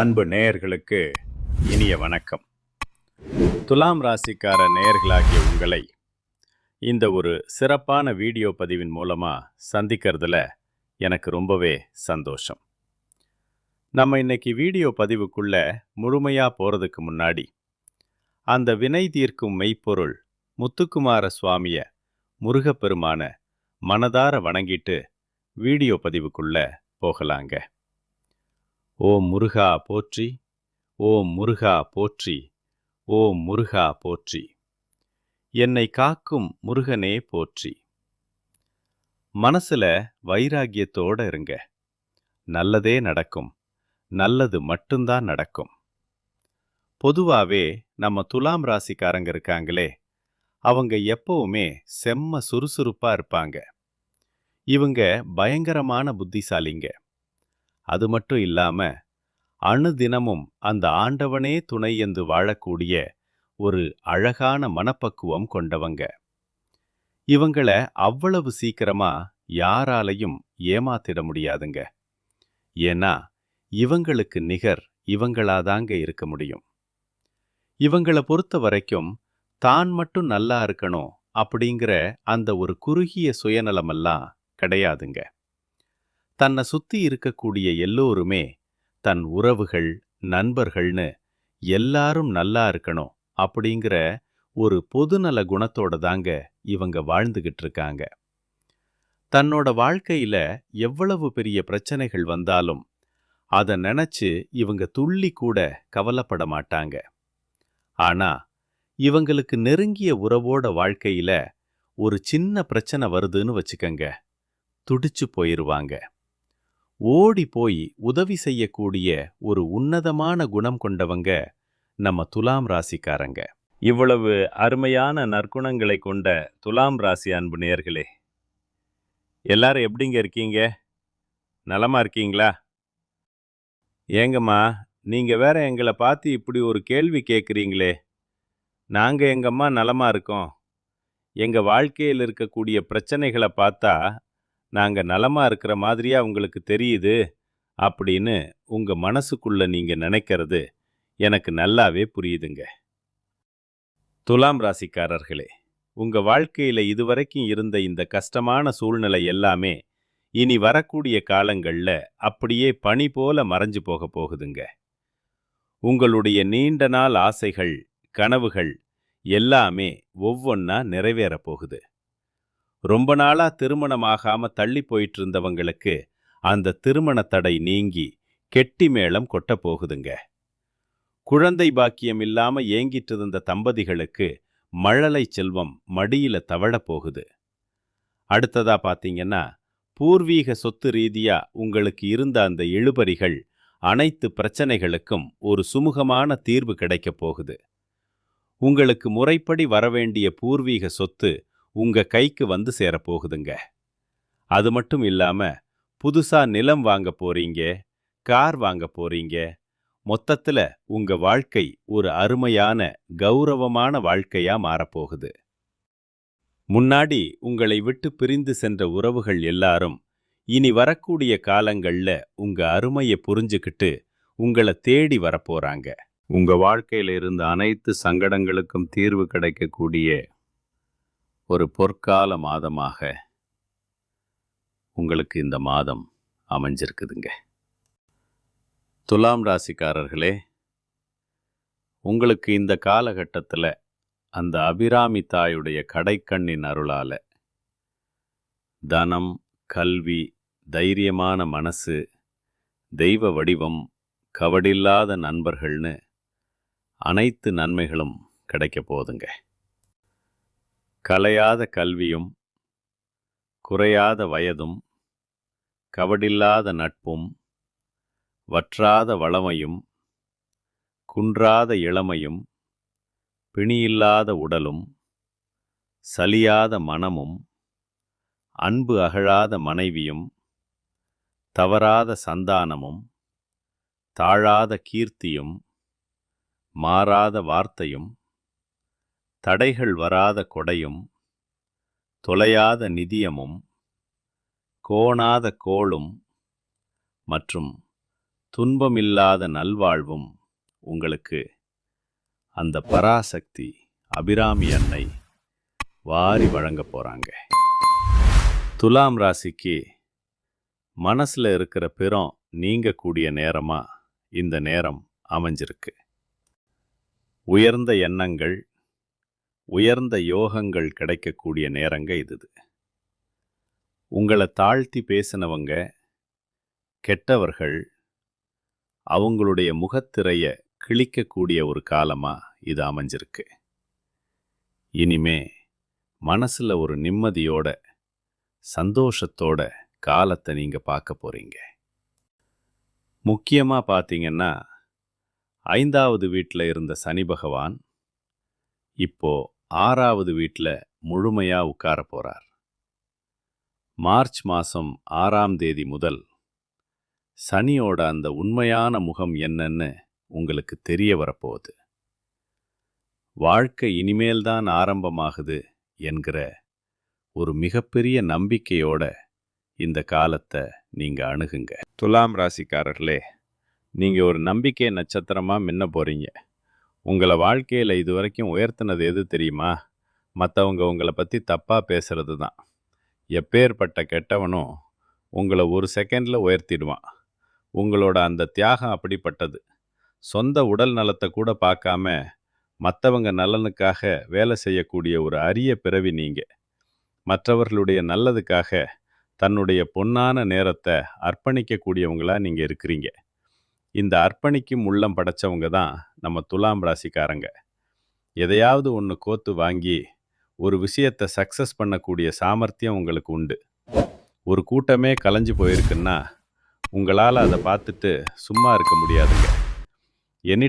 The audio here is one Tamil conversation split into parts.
அன்பு நேயர்களுக்கு இனிய வணக்கம். துலாம் ராசிக்கார நேயர்களாகிய உங்களை இந்த ஒரு சிறப்பான வீடியோ பதிவின் மூலமாக சந்திக்கிறதுல எனக்கு ரொம்பவே சந்தோஷம். நம்ம இன்னைக்கு வீடியோ பதிவுக்குள்ள முழுமையாக போகிறதுக்கு முன்னாடி அந்த வினை தீர்க்கும் மெய்ப்பொருள் முத்துக்குமார சுவாமிய முருகப்பெருமான மனதார வணங்கிட்டு வீடியோ பதிவுக்குள்ள போகலாங்க. ஓம் முருகா போற்றி, ஓம் முருகா போற்றி, ஓம் முருகா போற்றி. என்னை காக்கும் முருகனே போற்றி. மனசுல வைராகியத்தோட இருங்க. நல்லதே நடக்கும், நல்லது மட்டும்தான் நடக்கும். பொதுவாவே நம்ம துலாம் ராசிக்காரங்க இருக்காங்களே, அவங்க எப்பவுமே செம்ம சுறுசுறுப்பா இருப்பாங்க. இவங்க பயங்கரமான புத்திசாலிங்க. அது மட்டும் இல்லாம அணுதினமும் அந்த ஆண்டவனே துணை என்று வாழக்கூடிய ஒரு அழகான மனப்பக்குவம் கொண்டவங்க. இவங்கள அவ்வளவு சீக்கிரமா யாராலையும் ஏமாத்திட முடியாதுங்க. ஏன்னா இவங்களுக்கு நிகர் இவங்களாதாங்க இருக்க முடியும். இவங்களை பொறுத்த வரைக்கும் தான் மட்டும் நல்லா இருக்கணும் அப்படிங்கிற அந்த ஒரு குறுகிய சுயநலமெல்லாம் கிடையாதுங்க. தன்னை சுத்தி இருக்கக்கூடிய எல்லோருமே தன் உறவுகள், நண்பர்கள்னு எல்லாரும் நல்லா இருக்கணும் அப்படிங்கிற ஒரு பொதுநல குணத்தோட தாங்க இவங்க வாழ்ந்துகிட்டு இருக்காங்க. தன்னோட வாழ்க்கையில எவ்வளவு பெரிய பிரச்சனைகள் வந்தாலும் அதை நினைச்சு இவங்க துள்ளி கூட கவலைப்பட மாட்டாங்க. ஆனா இவங்களுக்கு நெருங்கிய உறவோட வாழ்க்கையில ஒரு சின்ன பிரச்சனை வருதுன்னு வச்சுக்கங்க, துடிச்சு போயிருவாங்க. ஓடி போய் உதவி செய்யக்கூடிய ஒரு உன்னதமான குணம் கொண்டவங்க நம்ம துலாம் ராசிக்காரங்க. இவ்வளவு அருமையான நற்குணங்களை கொண்ட துலாம் ராசி அன்பு நேயர்களே, எல்லாரும் எப்படிங்க இருக்கீங்க? நலமா இருக்கீங்களா? ஏங்கம்மா, நீங்க வேற எங்களை பார்த்து இப்படி ஒரு கேள்வி கேட்குறீங்களே. நாங்க எங்கம்மா நலமா இருக்கோம். எங்க வாழ்க்கையில் இருக்கக்கூடிய பிரச்சனைகளை பார்த்தா நாங்க நலமா இருக்கிற மாதிரியா உங்களுக்கு தெரியுது அப்படின்னு உங்க மனசுக்குள்ள நீங்க நினைக்கிறது எனக்கு நல்லாவே புரியுதுங்க. துலாம் ராசிக்காரர்களே, உங்க வாழ்க்கையில இதுவரைக்கும் இருந்த இந்த கஷ்டமான சூழ்நிலை எல்லாமே இனி வரக்கூடிய காலங்கள்ல அப்படியே பனி போல மறைஞ்சு போக போகுதுங்க. உங்களுடைய நீண்ட நாள் ஆசைகள், கனவுகள் எல்லாமே ஒவ்வொன்னா நிறைவேற போகுது. ரொம்ப நாளா திருமணமாகாம தள்ளி போயிட்டு இருந்தவங்களுக்கு அந்த திருமண தடை நீங்கி கெட்டி மேளம் கொட்ட போகுதுங்க. குழந்தை பாக்கியம் இல்லாம ஏங்கிட்டு இருந்த தம்பதிகளுக்கு மழலை செல்வம் மடியில தவழ போகுது. அடுத்ததா பாத்தீங்கன்னா, பூர்வீக சொத்து ரீதியா உங்களுக்கு இருந்த அந்த இழுபறிகள் அனைத்து பிரச்சனைகளுக்கும் ஒரு சுமூகமான தீர்வு கிடைக்க போகுது. உங்களுக்கு முறைப்படி வரவேண்டிய பூர்வீக சொத்து உங்க கைக்கு வந்து சேரப்போகுதுங்க. அது மட்டும் இல்லாம புதுசா நிலம் வாங்க போறீங்க, கார் வாங்க போறீங்க. மொத்தத்துல உங்க வாழ்க்கை ஒரு அருமையான கௌரவமான வாழ்க்கையா மாறப்போகுது. முன்னாடி உங்களை விட்டு பிரிந்து சென்ற உறவுகள் எல்லாரும் இனி வரக்கூடிய காலங்கள்ல உங்க அருமையை புரிஞ்சுக்கிட்டு உங்களை தேடி வரப்போறாங்க. உங்க வாழ்க்கையில இருந்த அனைத்து சங்கடங்களுக்கும் தீர்வு கிடைக்கக்கூடிய ஒரு பொற்கால மாதமாக உங்களுக்கு இந்த மாதம் அமைஞ்சிருக்குதுங்க. துலாம் ராசிக்காரர்களே, உங்களுக்கு இந்த காலகட்டத்தில் அந்த அபிராமி தாயுடைய கடைக்கண்ணின் அருளால தனம், கல்வி, தைரியமான மனசு, தெய்வ வடிவம், கவடில்லாத நண்பர்கள்னு அனைத்து நன்மைகளும் கிடைக்க போகுதுங்க. கலையாத கல்வியும், குறையாத வயதும், கவடில்லாத நட்பும், வற்றாத வளமையும், குன்றாத இளமையும், பிணியில்லாத உடலும், சலியாத மனமும், அன்பு அகழாத மனைவியும், தவறாத சந்தானமும், தாழாத கீர்த்தியும், மாறாத வார்த்தையும், தடைகள் வராத கொடையும், தொலையாத நிதியமும், கோணாத கோளும் மற்றும் துன்பமில்லாத நல்வாழ்வும் உங்களுக்கு அந்த பராசக்தி அபிராமி அன்னை வாரி வழங்க போறாங்க. துலாம் ராசிக்கு மனசுல இருக்கிற பிறம் நீங்கக்கூடிய நேரமா இந்த நேரம் அமைஞ்சிருக்கு. உயர்ந்த எண்ணங்கள், உயர்ந்த யோகங்கள் கிடைக்கக்கூடிய நேரங்க இது. உங்களை தாழ்த்தி பேசினவங்க, கெட்டவர்கள், அவங்களுடைய முகத்திரைய கிழிக்கக்கூடிய ஒரு காலமா இது அமைஞ்சிருக்கு. இனிமே மனசுல ஒரு நிம்மதியோட, சந்தோஷத்தோட காலத்தை நீங்க பார்க்க போறீங்க. முக்கியமா பார்த்தீங்கன்னா, 5வது வீட்டில் இருந்த சனி பகவான் இப்போ 6வது வீட்டில் முழுமையா உட்கார போறார். மார்ச் மாதம் 6ஆம் தேதி முதல் சனியோட அந்த உண்மையான முகம் என்னன்னு உங்களுக்கு தெரிய வரப்போகுது. வாழ்க்கை இனிமேல்தான் ஆரம்பமாகுது என்கிற ஒரு மிகப்பெரிய நம்பிக்கையோட இந்த காலத்தை நீங்க அணுகுங்க. துலாம் ராசிக்காரர்களே, நீங்க ஒரு நம்பிக்கை நட்சத்திரமா மின்ன போறீங்க. உங்களை வாழ்க்கையில் இதுவரைக்கும் உயர்த்தினது எது தெரியுமா? மற்றவங்க உங்களை பற்றி தப்பாக பேசுறது தான். எப்பேற்பட்ட கெட்டவனும் உங்களை ஒரு செகண்டில் உயர்த்திடுவான். உங்களோட அந்த தியாகம் அப்படிப்பட்டது. சொந்த உடல் நலத்தை கூட பார்க்காம மற்றவங்க நலனுக்காக வேலை செய்யக்கூடிய ஒரு அரிய பிறவி நீங்கள். மற்றவர்களுடைய நல்லதுக்காக தன்னுடைய பொன்னான நேரத்தை அர்ப்பணிக்கக்கூடியவங்களா நீங்கள் இருக்கிறீங்க. இந்த அர்ப்பணிக்கும் உள்ளம் படைச்சவங்க தான் நம்ம துலாம் ராசிக்காரங்க. எதையாவது ஒன்று கோத்து வாங்கி ஒரு விஷயத்தை சக்ஸஸ் பண்ணக்கூடிய சாமர்த்தியம் உங்களுக்கு உண்டு. ஒரு கூட்டமே கலைஞ்சு போயிருக்குன்னா உங்களால் அதை பார்த்துட்டு சும்மா இருக்க முடியாதுங்க. எனி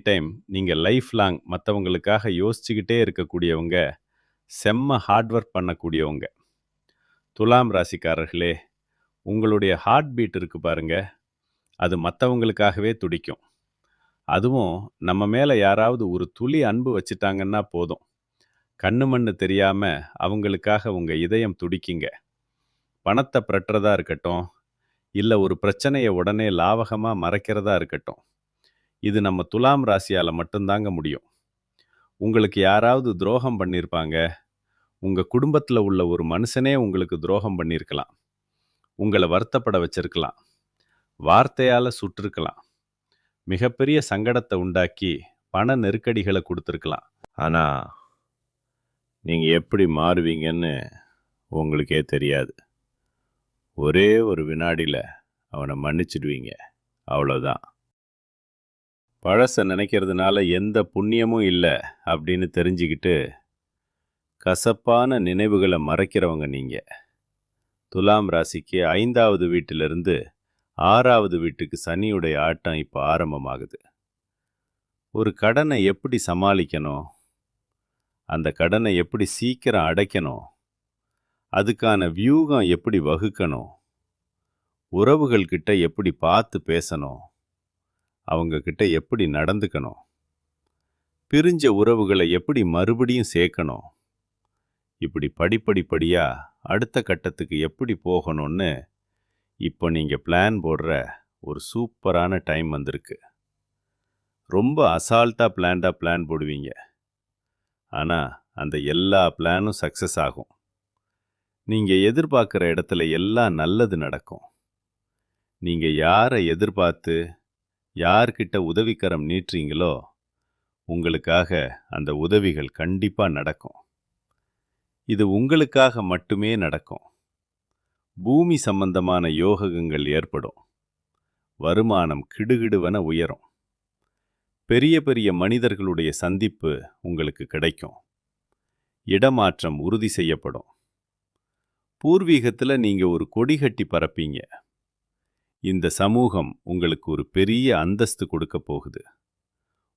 டைம் நீங்கள் லைஃப் லாங் மற்றவங்களுக்காக யோசிச்சுக்கிட்டே இருக்கக்கூடியவங்க, செம்ம ஹார்ட் ஒர்க் பண்ணக்கூடியவங்க. துலாம் ராசிக்காரர்களே, உங்களுடைய ஹார்ட் பீட் இருக்கு பாருங்க, அது மற்றவங்களுக்காகவே துடிக்கும். அதுவும் நம்ம மேலே யாராவது ஒரு துளி அன்பு வச்சுட்டாங்கன்னா போதும், கண்ணு மண்ணு தெரியாமல் அவங்களுக்காக உங்கள் இதயம் துடிக்குங்க. பணத்தை பிரட்டுறதா இருக்கட்டும், இல்லை ஒரு பிரச்சனையை உடனே லாவகமாக மறைக்கிறதா இருக்கட்டும், இது நம்ம துலாம் ராசியால் மட்டும்தாங்க முடியும். உங்களுக்கு யாராவது துரோகம் பண்ணியிருப்பாங்க. உங்கள் குடும்பத்தில் உள்ள ஒரு மனுஷனே உங்களுக்கு துரோகம் பண்ணியிருக்கலாம். உங்களை வருத்தப்பட வச்சிருக்கலாம். வார்த்தையால் சுட்டிருக்கலாம். மிகப்பெரிய சங்கடத்தை உண்டாக்கி பண நெருக்கடிகளை கொடுத்துருக்கலாம். ஆனால் நீங்கள் எப்படி மாறுவீங்கன்னு உங்களுக்கே தெரியாது. ஒரே ஒரு வினாடியில் அவனை மன்னிச்சிடுவீங்க, அவ்வளோதான். பழசை நினைக்கிறதுனால எந்த புண்ணியமும் இல்லை அப்படின்னு தெரிஞ்சுக்கிட்டு கசப்பான நினைவுகளை மறைக்கிறவங்க நீங்கள். துலாம் ராசிக்கு 5வது வீட்டிலிருந்து 6வது வீட்டுக்கு சனியுடைய ஆட்டம் இப்போ ஆரம்பமாகுது. ஒரு கடனை எப்படி சமாளிக்கணும், அந்த கடனை எப்படி சீக்கிரம் அடைக்கணும், அதுக்கான வியூகம் எப்படி வகுக்கணும், உறவுகள்கிட்ட எப்படி பார்த்து பேசணும், அவங்கக்கிட்ட எப்படி நடந்துக்கணும், பிரிஞ்ச உறவுகளை எப்படி மறுபடியும் சேர்க்கணும், இப்படி படிப்படியாக அடுத்த கட்டத்துக்கு எப்படி போகணும்னு இப்போ நீங்கள் பிளான் போடுற ஒரு சூப்பரான டைம் வந்திருக்கு. ரொம்ப அசால்ட்டாக பிளான் போடுவீங்க. ஆனால் அந்த எல்லா பிளானும் சக்ஸஸ் ஆகும். நீங்கள் எதிர்பார்க்குற இடத்துல எல்லாம் நல்லது நடக்கும். நீங்கள் யாரை எதிர்பார்த்து யார்கிட்ட உதவிக்கரம் நீட்டுறீங்களோ உங்களுக்காக அந்த உதவிகள் கண்டிப்பாக நடக்கும். இது உங்களுக்காக மட்டுமே நடக்கும். பூமி சம்பந்தமான யோகங்கள் ஏற்படும். வருமானம் கிடுகிடுவென உயரும். பெரிய பெரிய மனிதர்களுடைய சந்திப்பு உங்களுக்கு கிடைக்கும். இடமாற்றம் உறுதி செய்யப்படும். பூர்வீகத்தில் நீங்கள் ஒரு கொடி கட்டி பறப்பீங்க. இந்த சமூகம் உங்களுக்கு ஒரு பெரிய அந்தஸ்து கொடுக்க போகுது.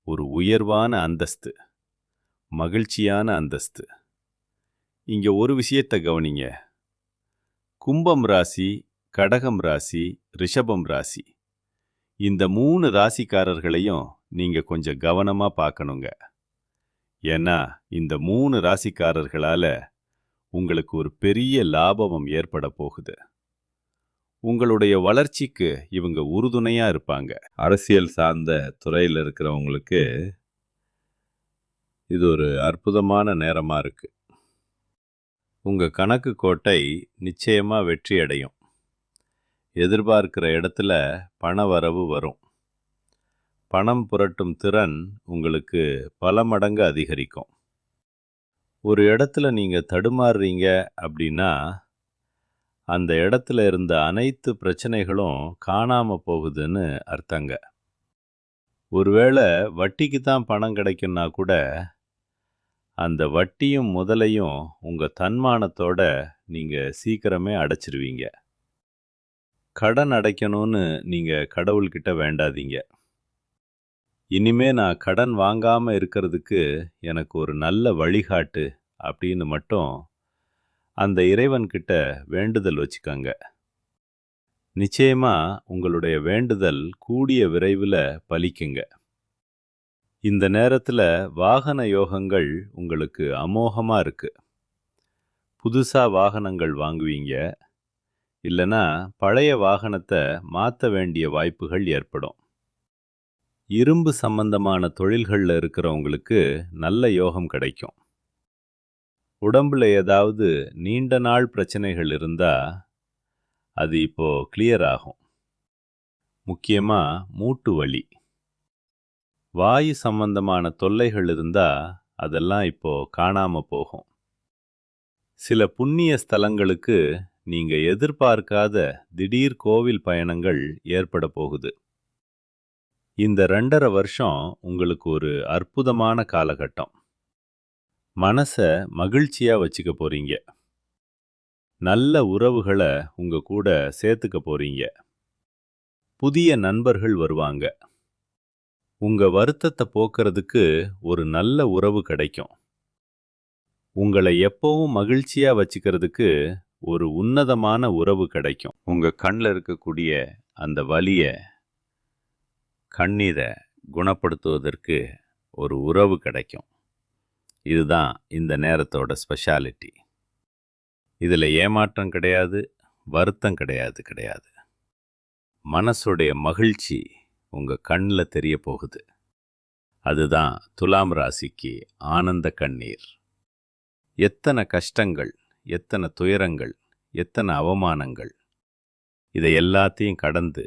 ஒரு உயர்வான அந்தஸ்து, மகிழ்ச்சியான அந்தஸ்து. இங்கே ஒரு விஷயத்தை கவனிங்க. கும்பம் ராசி, கடகம் ராசி, ரிஷபம் ராசி, இந்த 3 ராசிக்காரர்களையும் நீங்கள் கொஞ்சம் கவனமாக பார்க்கணுங்க. ஏன்னா இந்த 3 ராசிக்காரர்களால் உங்களுக்கு ஒரு பெரிய லாபம் ஏற்பட போகுது. உங்களுடைய வளர்ச்சிக்கு இவங்க உறுதுணையா இருப்பாங்க. அரசியல் சார்ந்த துறையில் இருக்கிறவங்களுக்கு இது ஒரு அற்புதமான நேரமா இருக்கு. உங்க கணக்கு கோட்டை நிச்சயமா வெற்றி அடையும். எதிர்பார்க்கிற இடத்துல பண வரவு வரும். பணம் புரட்டும் திறன் உங்களுக்கு பல மடங்கு அதிகரிக்கும். ஒரு இடத்துல நீங்க தடுமாறுறீங்க அப்படின்னா அந்த இடத்துல இருந்த அனைத்து பிரச்சனைகளும் காணாம போகுதுன்னு அர்த்தங்க. ஒருவேளை வட்டிக்கு தான் பணம் கிடைக்கும்னா கூட அந்த வட்டியும் முதலையும் உங்க தன்மானத்தோட நீங்க சீக்கிரமே அடைச்சிருவீங்க. கடன் அடைக்கணும்னு நீங்க கடவுள்கிட்ட வேண்டாதீங்க. இனிமே நான் கடன் வாங்காம இருக்கிறதுக்கு எனக்கு ஒரு நல்ல வழிகாட்டு அப்படின்னு மட்டும் அந்த இறைவன்கிட்ட வேண்டுதல் வச்சுக்கோங்க. நிச்சயமா உங்களுடைய வேண்டுதல் கூடிய விரைவில் பலிக்குங்க. இந்த நேரத்தில் வாகன யோகங்கள் உங்களுக்கு அமோகமாக இருக்கு. புதுசாக வாகனங்கள் வாங்குவீங்க, இல்லைன்னா பழைய வாகனத்தை மாற்ற வேண்டிய வாய்ப்புகள் ஏற்படும். இரும்பு சம்பந்தமான தொழில்களில் இருக்கிறவங்களுக்கு நல்ல யோகம் கிடைக்கும். உடம்புல ஏதாவது நீண்ட நாள் பிரச்சனைகள் இருந்தால் அது இப்போ கிளியர் ஆகும். முக்கியமாக மூட்டு வலி, வாயு சம்பந்தமான தொல்லைகள் இருந்தால் அதெல்லாம் இப்போ காணாமல் போகும். சில புண்ணிய ஸ்தலங்களுக்கு நீங்கள் எதிர்பார்க்காத திடீர் கோவில் பயணங்கள் ஏற்பட போகுது. இந்த 2.5 வருஷம் உங்களுக்கு ஒரு அற்புதமான காலகட்டம். மனசை மகிழ்ச்சியாக வச்சுக்க போறீங்க. நல்ல உறவுகளை உங்க கூட சேர்த்துக்க போறீங்க. புதிய நண்பர்கள் வருவாங்க. உங்க வருத்தத்தை போக்குறதுக்கு ஒரு நல்ல உறவு கிடைக்கும். உங்களை எப்பவும் மகிழ்ச்சியா வச்சுக்கிறதுக்கு ஒரு உன்னதமான உறவு கிடைக்கும். உங்க கண்ணில் இருக்கக்கூடிய அந்த வலியை, கண்ணீரை குணப்படுத்துவதற்கு ஒரு உறவு கிடைக்கும். இதுதான் இந்த நேரத்தோட ஸ்பெஷாலிட்டி. இதில் ஏமாற்றம் கிடையாது, வருத்தம் கிடையாது. மனசுடைய மகிழ்ச்சி உங்கள் கண்ணில் தெரிய போகுது. அதுதான் துலாம் ராசிக்கு ஆனந்த கண்ணீர். எத்தனை கஷ்டங்கள், எத்தனை துயரங்கள், எத்தனை அவமானங்கள், இதை எல்லாத்தையும் கடந்து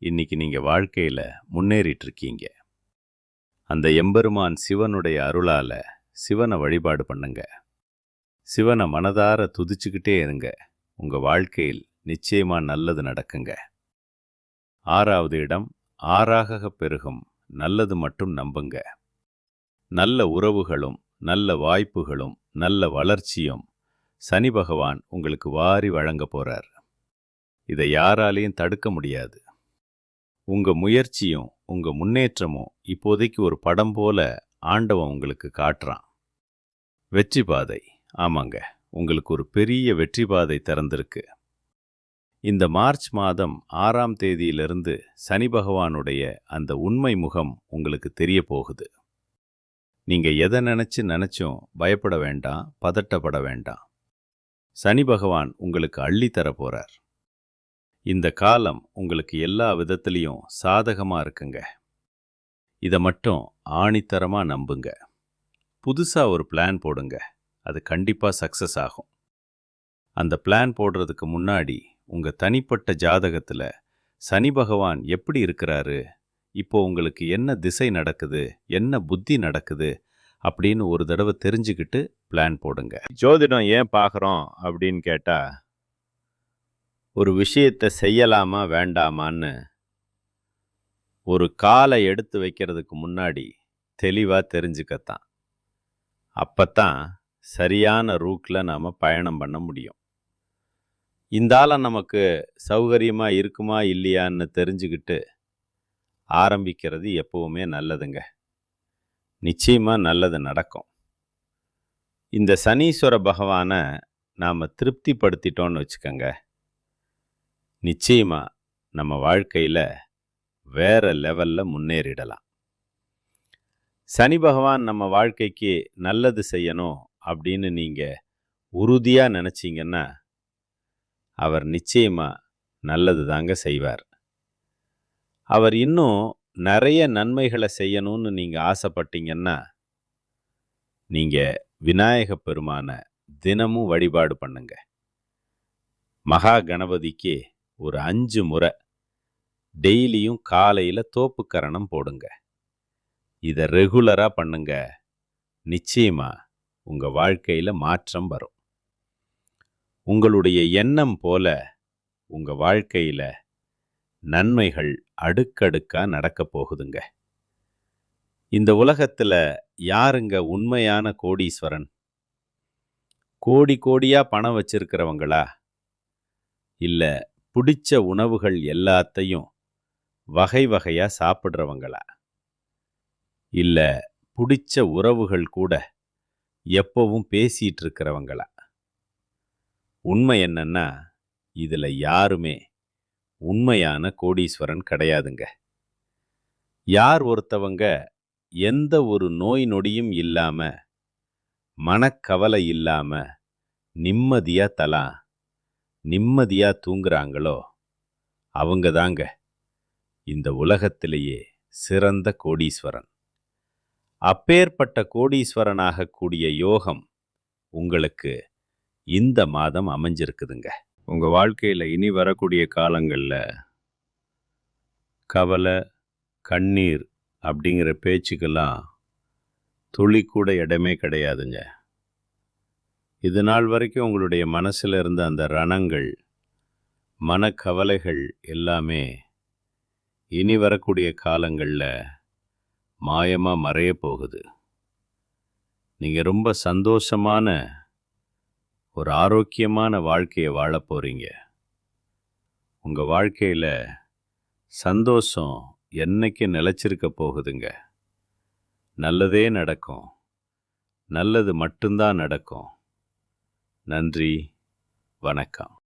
இன்னைக்கு நீங்கள் வாழ்க்கையில் முன்னேறிட்டு இருக்கீங்க. அந்த எம்பெருமான் சிவனுடைய அருளால் சிவனை வழிபாடு பண்ணுங்க. சிவனை மனதார துதிச்சுக்கிட்டே இருங்க. உங்கள் வாழ்க்கையில் நிச்சயமா நல்லது நடக்குங்க. 6வது இடம் ஆறாக பெருகும். நல்லது மட்டும் நம்புங்க. நல்ல உறவுகளும் நல்ல வாய்ப்புகளும் நல்ல வளர்ச்சியும் சனி பகவான் உங்களுக்கு வாரி வழங்க போறார். இதை யாராலையும் தடுக்க முடியாது. உங்க முயற்சியும் உங்க முன்னேற்றமும் இப்போதைக்கு ஒரு படம் போல ஆண்டவன் உங்களுக்கு காட்டுறான். வெற்றி பாதை, ஆமாங்க, உங்களுக்கு ஒரு பெரிய வெற்றி பாதை திறந்திருக்கு. இந்த மார்ச் மாதம் 6ஆம் தேதியிலிருந்து சனி பகவானுடைய அந்த உண்மை முகம் உங்களுக்கு தெரிய போகுது. நீங்க எதை நினைச்சும் பயப்பட வேண்டாம், பதட்டப்பட வேண்டாம். சனி பகவான் உங்களுக்கு அள்ளித்தர போறார். இந்த காலம் உங்களுக்கு எல்லா விதத்திலையும் சாதகமா இருக்குங்க. இதை மட்டும் ஆணித்தரமா நம்புங்க. புதுசா ஒரு பிளான் போடுங்க. அது கண்டிப்பா சக்சஸ் ஆகும். அந்த பிளான் போடுறதுக்கு முன்னாடி உங்க தனிப்பட்ட ஜாதகத்துல சனி பகவான் எப்படி இருக்கிறாரு, இப்போ உங்களுக்கு என்ன திசை நடக்குது, என்ன புத்தி நடக்குது அப்படின்னு ஒரு தடவை தெரிஞ்சுக்கிட்டு பிளான் போடுங்க. ஜோதிடம் ஏன் பார்க்குறோம் அப்படின்னு கேட்டா, ஒரு விஷயத்தை செய்யலாமா வேண்டாமான்னு ஒரு காலை எடுத்து வைக்கிறதுக்கு முன்னாடி தெளிவாக தெரிஞ்சுக்கத்தான். அப்பத்தான் சரியான ரூட்டில் நாம் பயணம் பண்ண முடியும். இந்த ஆளம் நமக்கு சௌகரியமாக இருக்குமா இல்லையான்னு தெரிஞ்சுக்கிட்டு ஆரம்பிக்கிறது எப்பவுமே நல்லதுங்க. நிச்சயமாக நல்லது நடக்கும். இந்த சனீஸ்வர பகவானை நாம் திருப்திப்படுத்திட்டோன்னு வச்சுக்கோங்க, நிச்சயமாக நம்ம வாழ்க்கையில் வேற லெவலில் முன்னேறிடலாம். சனி பகவான் நம்ம வாழ்க்கைக்கு நல்லது செய்யணும் அப்படின்னு நீங்கள் உறுதியாக நினச்சிங்கன்னா அவர் நிச்சயமாக நல்லது தாங்க செய்வார். அவர் இன்னும் நிறைய நன்மைகளை செய்யணும்னு நீங்க ஆசைப்பட்டீங்கன்னா, நீங்க விநாயக பெருமான தினமும் வழிபாடு பண்ணுங்க. மகா கணபதிக்கு ஒரு 5 முறை டெய்லியும் காலையில தோப்புக்கரணம் போடுங்க. இத ரெகுலரா பண்ணுங்க. நிச்சயமா உங்க வாழ்க்கையில மாற்றம் வரும். உங்களுடைய எண்ணம் போல உங்க வாழ்க்கையில நன்மைகள் அடுக்கடுக்கா நடக்கப் போகுதுங்க. இந்த உலகத்துல யாருங்க உண்மையான கோடீஸ்வரன்? கோடி கோடியா பணம் வச்சிருக்கிறவங்களா? இல்ல பிடிச்ச உணவுகள் எல்லாத்தையும் வகை வகையா சாப்பிடுறவங்களா? இல்ல பிடிச்ச உறவுகள் கூட எப்பவும் பேசிட்டு இருக்கிறவங்களா? உண்மை என்னன்னா, இதுல யாருமே உண்மையான கோடீஸ்வரன் கிடையாதுங்க. யார் ஒருத்தவங்க எந்த ஒரு நோய் நொடியும் இல்லாம, மனக்கவலை இல்லாம, நிம்மதியா தூங்குறாங்களோ, அவங்க தாங்க இந்த உலகத்திலேயே சிறந்த கோடீஸ்வரன். அப்பேற்பட்ட கோடீஸ்வரனாகக்கூடிய யோகம் உங்களுக்கு இந்த மாதம் அமைஞ்சிருக்குதுங்க. உங்க வாழ்க்கையில இனி வரக்கூடிய காலங்கள்ல கவலை, கண்ணீர் அப்படிங்கிற பேச்சுக்கெல்லாம் துளி கூட இடமே கிடையாதுங்க. இது நாள் வரைக்கும் உங்களுடைய மனசுல இருந்த அந்த ரணங்கள், மனக்கவலைகள் எல்லாமே இனி வரக்கூடிய காலங்கள்ல மாயமா மறைய போகுது. நீங்க ரொம்ப சந்தோஷமான ஒரு ஆரோக்கியமான வாழ்க்கையை வாழப் போறீங்க. உங்க வாழ்க்கையில சந்தோஷம் என்னைக்கு நிலைச்சிருக்க போகுதுங்க. நல்லதே நடக்கும். நல்லது மட்டும்தான் நடக்கும். நன்றி, வணக்கம்.